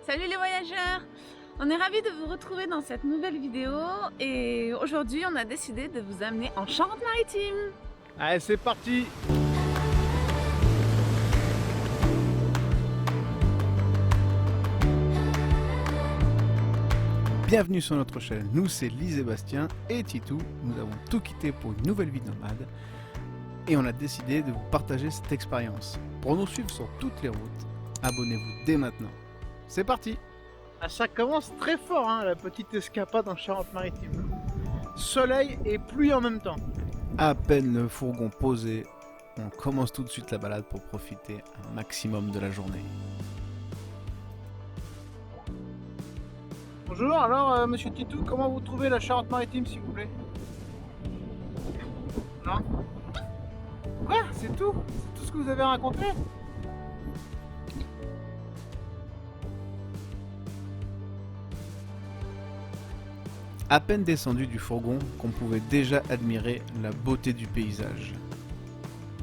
Salut les voyageurs! On est ravis de vous retrouver dans cette nouvelle vidéo et aujourd'hui on a décidé de vous amener en Charente-Maritime. Allez, c'est parti! Bienvenue sur notre chaîne, nous c'est Lise et Bastien et Titou. Nous avons tout quitté pour une nouvelle vie de nomade et on a décidé de vous partager cette expérience. Pour nous suivre sur toutes les routes, abonnez-vous dès maintenant. C'est parti! Ah, ça commence très fort, hein, la petite escapade en Charente-Maritime. Soleil et pluie en même temps. À peine le fourgon posé, on commence tout de suite la balade pour profiter un maximum de la journée. Bonjour, alors monsieur Titou, comment vous trouvez la Charente-Maritime s'il vous plaît? Non? Quoi? C'est tout? C'est tout ce que vous avez raconté? À peine descendu du fourgon qu'on pouvait déjà admirer la beauté du paysage.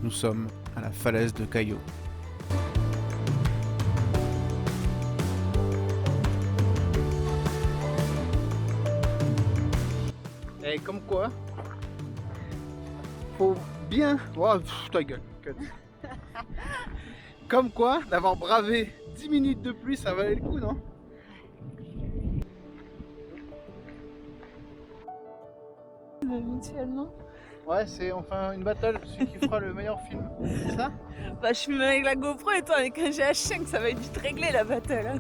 Nous sommes à la falaise de Cayo. Et comme quoi, faut bien... Oh, ta gueule. Comme quoi, d'avoir bravé 10 minutes de pluie, ça valait le coup, non? Mutuellement. Ouais, c'est enfin une battle, celui qui fera le meilleur film. C'est ça? Bah je filme avec la GoPro et toi avec un GH5, ça va être vite réglé la battle. Hein.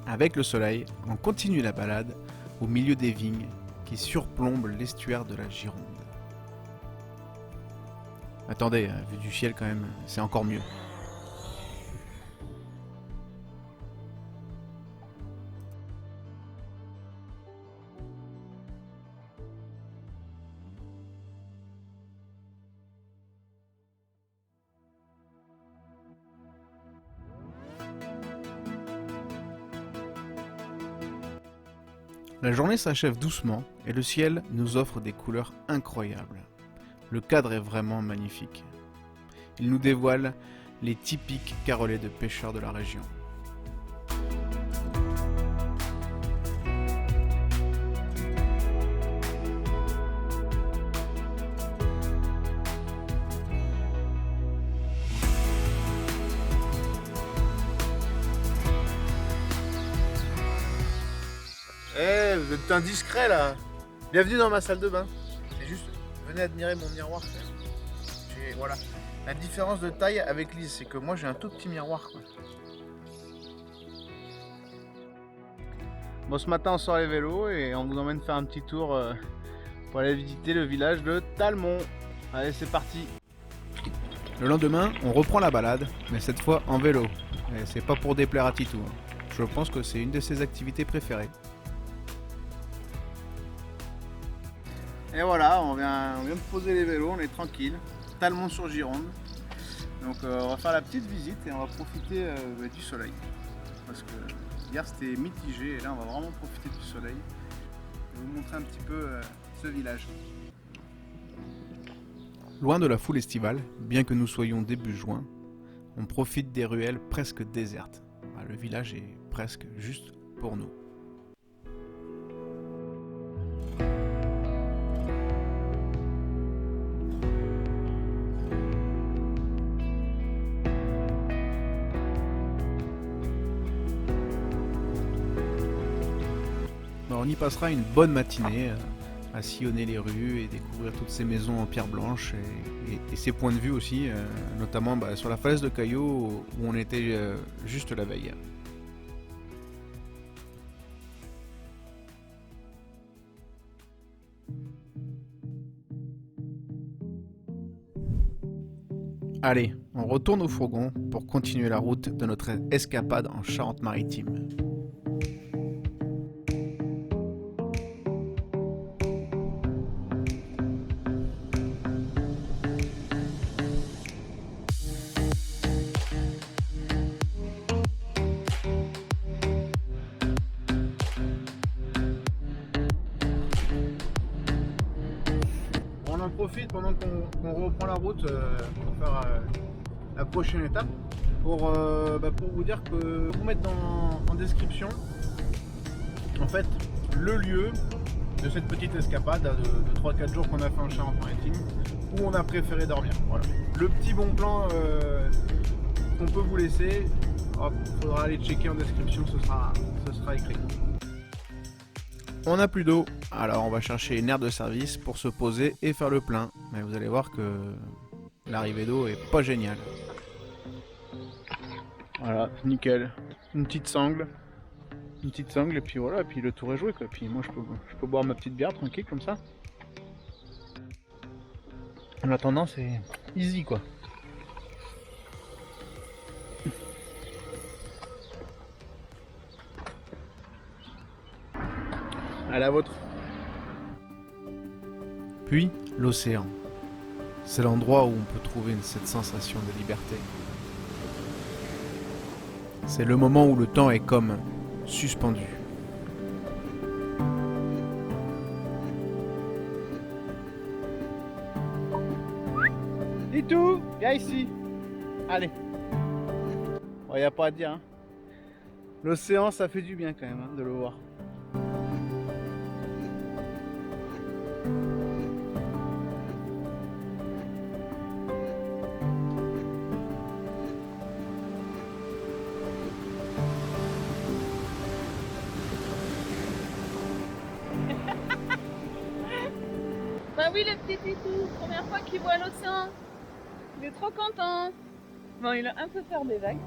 Avec le soleil, on continue la balade au milieu des vignes qui surplombent l'estuaire de la Gironde. Attendez, vu du ciel quand même, c'est encore mieux. La journée s'achève doucement et le ciel nous offre des couleurs incroyables. Le cadre est vraiment magnifique. Il nous dévoile les typiques carrelets de pêcheurs de la région. Eh, vous êtes indiscret là. Bienvenue dans ma salle de bain. C'est juste, venez admirer mon miroir. Voilà. La différence de taille avec Lise, c'est que moi j'ai un tout petit miroir, quoi. Bon, ce matin on sort les vélos et on vous emmène faire un petit tour pour aller visiter le village de Talmont. Allez, c'est parti. Le lendemain, on reprend la balade, mais cette fois en vélo. Et c'est pas pour déplaire à Titou. Je pense que c'est une de ses activités préférées. Et voilà, on vient de poser les vélos, on est tranquille. Talmont sur Gironde. Donc on va faire la petite visite et on va profiter du soleil. Parce que hier c'était mitigé et là on va vraiment profiter du soleil. Je vais vous montrer un petit peu ce village. Loin de la foule estivale, bien que nous soyons début juin, on profite des ruelles presque désertes. Le village est presque juste pour nous. On y passera une bonne matinée à sillonner les rues et découvrir toutes ces maisons en pierre blanche et ces points de vue aussi, notamment sur la falaise de Cayo où on était juste la veille. Allez, on retourne au fourgon pour continuer la route de notre escapade en Charente-Maritime. en profite pendant qu'on reprend la route pour faire la prochaine étape pour vous dire que vous mettre en description en fait le lieu de cette petite escapade de 3-4 jours qu'on a fait en Charente-Maritime où on a préféré dormir. Voilà. Le petit bon plan qu'on peut vous laisser, il faudra aller checker en description, ce sera écrit. On n'a plus d'eau, alors on va chercher une aire de service pour se poser et faire le plein. Mais vous allez voir que l'arrivée d'eau est pas géniale. Voilà, nickel. Une petite sangle et puis voilà, et puis le tour est joué quoi. Puis moi je peux boire ma petite bière tranquille comme ça. En attendant c'est easy quoi. À la vôtre. Puis l'océan. C'est l'endroit où on peut trouver cette sensation de liberté. C'est le moment où le temps est comme suspendu. Et tout, viens ici. Allez. Bon, y a pas à dire. Hein. L'océan, ça fait du bien quand même de le voir. Bah oui, le petit Titou, première fois qu'il voit l'océan. Il est trop content. Bon, il a un peu peur des vagues,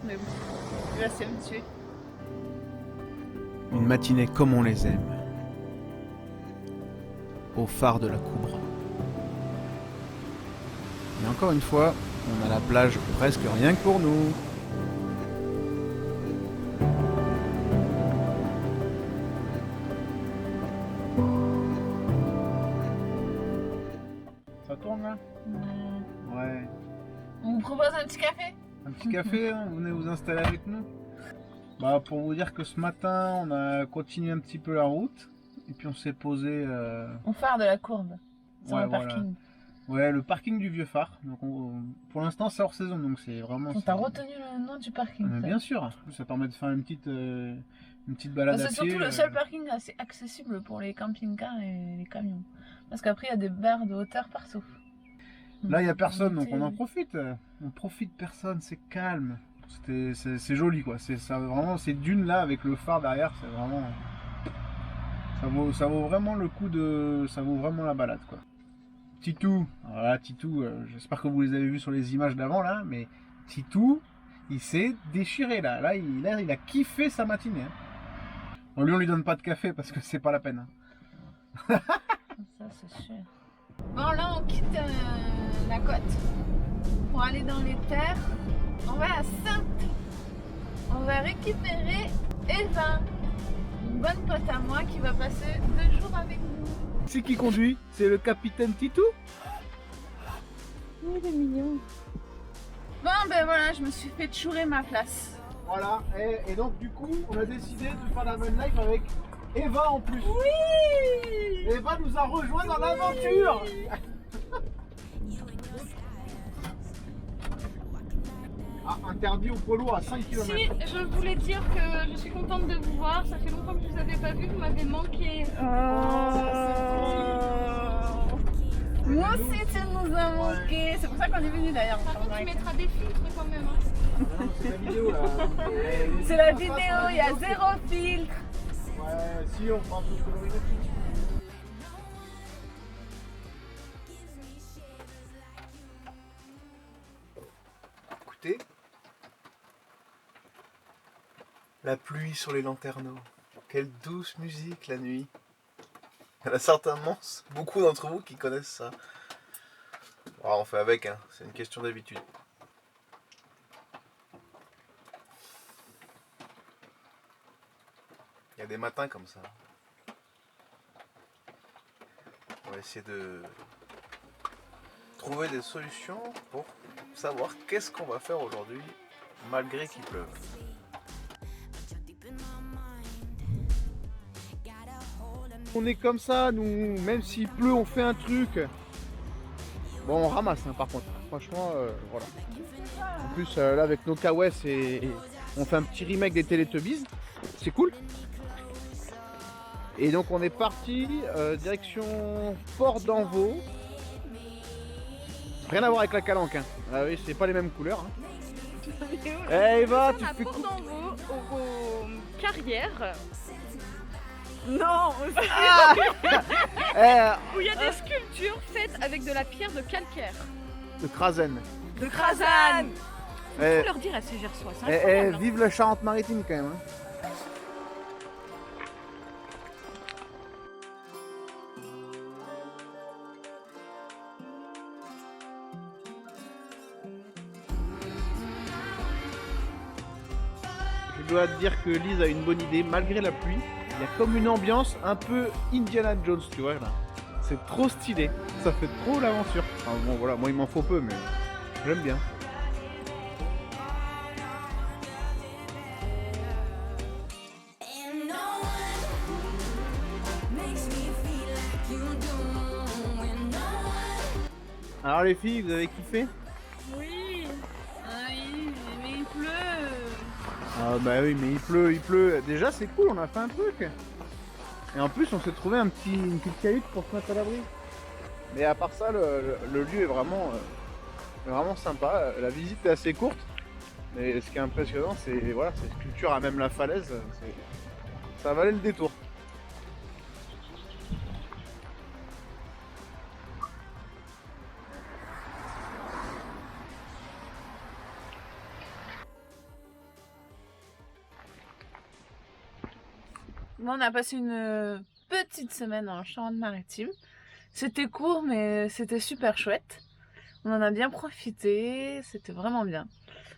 mais bon, il va s'y habituer. Une matinée comme on les aime. Au phare de la Coubra. Et encore une fois, on a la plage presque rien que pour nous. Ça tourne là ? Ouais. On vous propose un petit café ? Un petit café, hein, vous venez vous installer avec nous. Bah pour vous dire que ce matin, on a continué un petit peu la route. Et puis on s'est posé... Au phare de la Courbe, sur le parking. Ouais, le parking du Vieux Phare. Donc pour l'instant, c'est hors saison, donc c'est vraiment... On t'a retenu le nom du parking. Mais bien sûr, ça permet de faire une petite balade à pied. C'est surtout le seul parking assez accessible pour les camping-cars et les camions. Parce qu'après, il y a des barres de hauteur partout. Là, il n'y a personne, donc on en profite. On profite personne, c'est calme. C'est joli, quoi. Vraiment, ces dunes-là avec le phare derrière, c'est vraiment... Ça vaut vraiment le coup de... Ça vaut vraiment la balade, quoi. Titou, voilà, Titou, j'espère que vous les avez vus sur les images d'avant, là, mais Titou, il s'est déchiré, là. Là, il a kiffé sa matinée. Hein. Bon, lui, on lui donne pas de café parce que c'est pas la peine. Hein. Ça, c'est sûr. Bon, là, on quitte la côte pour aller dans les terres. On va à Saintes. On va récupérer Eva, une bonne pote à moi qui va passer 2 jours avec nous. C'est qui conduit? C'est le capitaine Titou? Oh, il est mignon. Bon, ben voilà, je me suis fait chourer ma place. Voilà, et donc du coup, on a décidé de faire la même live avec Eva en plus. Oui! Eva nous a rejoint dans l'aventure. Ah, interdit au poids lourd à 5 km. Si, je voulais dire que je suis contente de vous voir. Ça fait longtemps que je vous avais pas vu, vous m'avez manqué. Moi aussi, tu nous as manqué. C'est pour ça qu'on est venu d'ailleurs. Par contre, tu mettras des filtres quand même. Hein. C'est la vidéo là. C'est la vidéo, il y a 0 filtre. Ouais, si on prend un peu de colorimétrie. Écoutez. La pluie sur les lanterneaux. Quelle douce musique la nuit. Il y en a certainement beaucoup d'entre vous qui connaissent ça. Alors on fait avec, hein. C'est une question d'habitude. Il y a des matins comme ça. On va essayer de trouver des solutions pour savoir qu'est-ce qu'on va faire aujourd'hui malgré qu'il pleuve. On est comme ça, nous, même s'il pleut, on fait un truc. Bon, on ramasse hein, par contre. Franchement, voilà. En plus, là avec nos Kawais, on fait un petit remake des Teletubbies. C'est cool. Et donc on est parti direction Port d'Envaux. Rien à voir avec la Calanque. Hein. Ah oui, c'est pas les mêmes couleurs. Hein. Eh Eva, tu à fais Port d'Envaux, aux carrières, Non, où il y a des sculptures faites avec de la pierre de calcaire. de Krasen. De Krasan. Eh, Faut leur dire à ces Gersois, c'est eh, incroyable. vive la Charente-Maritime quand même. Hein. Je dois te dire que Lise a une bonne idée, malgré la pluie. Il y a comme une ambiance un peu Indiana Jones, tu vois là. C'est trop stylé, ça fait trop l'aventure. Enfin, bon voilà, moi il m'en faut peu, mais j'aime bien. And no one makes me feel like you do. And no one Alors les filles, vous avez kiffé? Oui. oui, mais il pleut. Ah bah oui, mais il pleut. Déjà c'est cool, on a fait un truc. Et en plus on s'est trouvé une petite cahute pour se mettre à l'abri. Mais à part ça, le lieu est vraiment sympa. La visite est assez courte. Mais ce qui est impressionnant, c'est voilà, ces sculptures à même la falaise. Ça valait le détour. Bon, on a passé une petite semaine en Charente-Maritime. C'était court, mais c'était super chouette. On en a bien profité, c'était vraiment bien.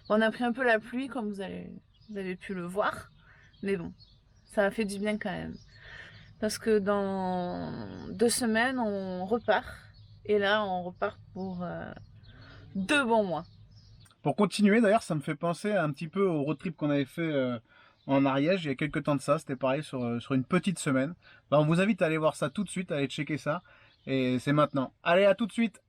On a pris un peu la pluie, comme vous avez pu le voir. Mais bon, ça a fait du bien quand même. Parce que dans 2 semaines, on repart. Et là, on repart pour 2 bons mois. Pour continuer, d'ailleurs, ça me fait penser un petit peu au road trip qu'on avait fait en Ariège il y a quelques temps de ça. C'était pareil sur une petite semaine. Bah, on vous invite à aller voir ça tout de suite, à aller checker ça. Et c'est maintenant. Allez, à tout de suite!